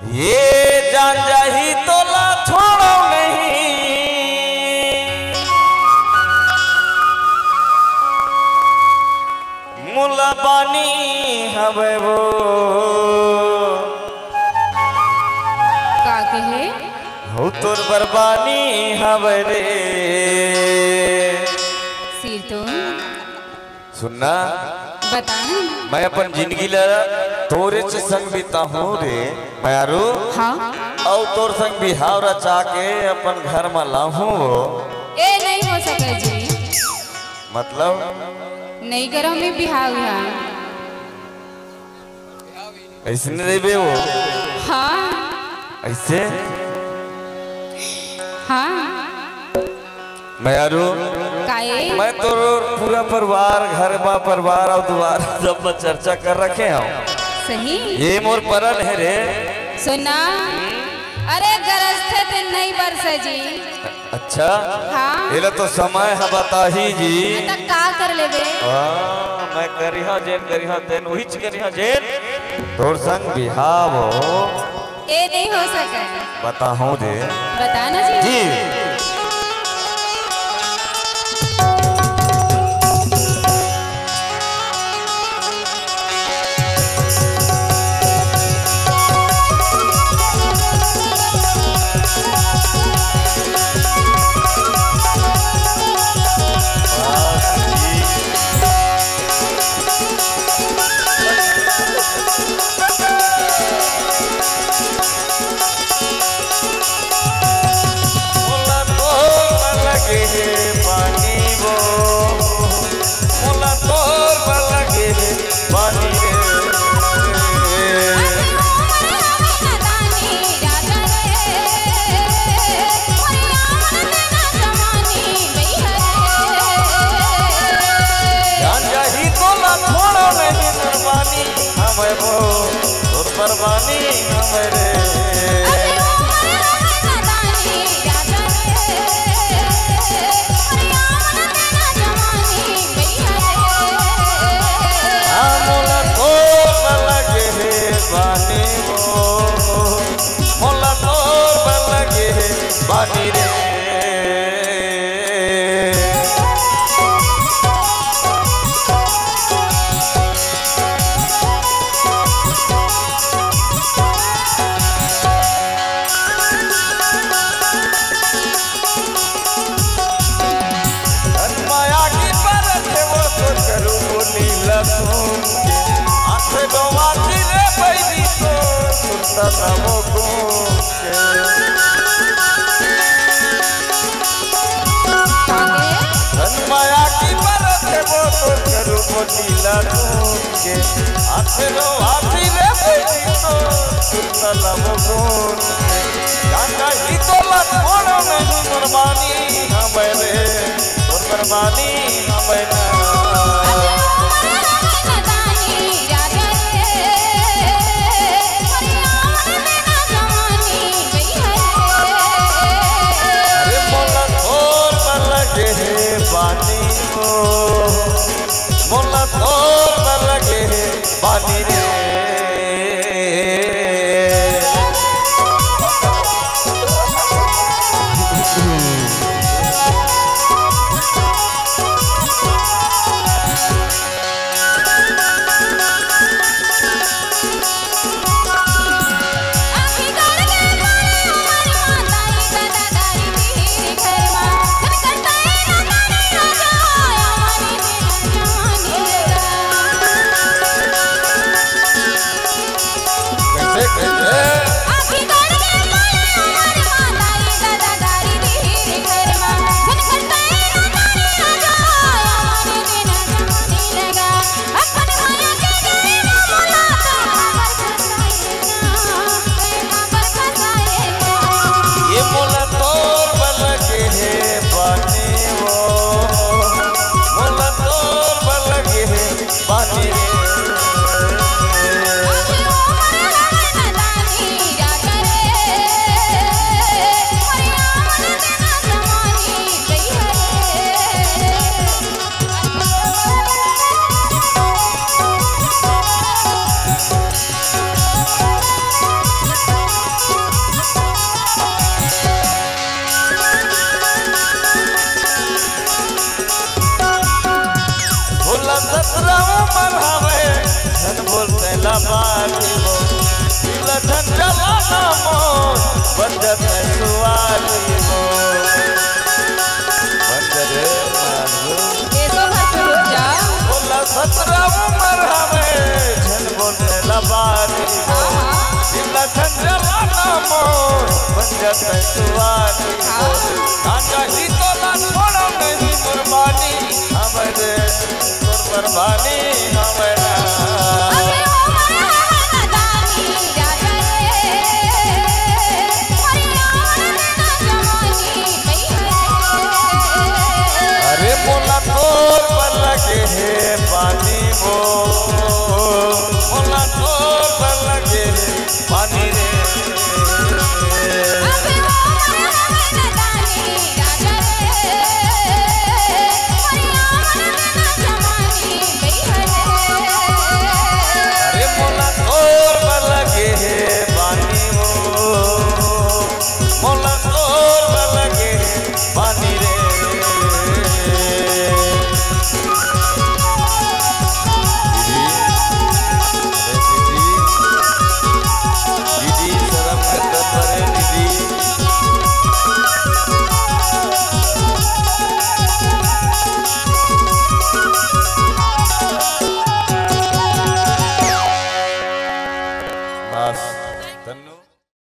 ये जान जाही तो ला छोड़ो नहीं, मुला बानी हवे वो का कहे हो तोर बरबानी हवे रे। सिर तो सुनना बताना मैं अपन जिंदगी ला तोरे से संग बीता हूँ रे मारू। हाँ और तोर संग बिहाव रचा के अपन घर में लाहूँ। ए नहीं हो सके जी, मतलब नहीं करो मैं बिहाव यहाँ। ऐसे नहीं देवे वो हाँ ऐसे हाँ मारू। काहे मैं तो पूरा परिवार घर बा परिवार और द्वार सब में चर्चा कर रखे हूँ। सही ये मोर परल है रे। सुना अरे गरस्ते ते नहीं बरसे जी। अच्छा हाँ ये तो समय है बता ही जी। तो का कर लेबे। मैं करिहा तेन वही करिहा जेन तोर संग बिहाव ए नहीं हो सके बताऊं दे बताना जी, जी। परवानी हमारे मोला तोर लगे है बानी वो, मोला तोर लगे है बानी रे। माया की परत है वो तो करूँ वो नीला के आखिरो हाथी रे बैठी तो सुतला वो गोन गंगा ही तो लखोड़ो में कुर्बानी हमारे कुर्बानी हमारे बानी को मोला तोर लगे बानी रे। सुवाली हो लठन जलाना मोर बंजत सुवाली हो बंजरे ये तो हट हो जा बोला 17 उम्र हमें झन बोलने लबारी हो लठन जलाना मोर बंजत सुवाली हो कांचा ही तो ना छोड़ो नहीं कुर्बानी हमारे कुर्बानी हमारा अरे बोला तोर पर लगे है पानी वो बोला तोर पर लगे है पानी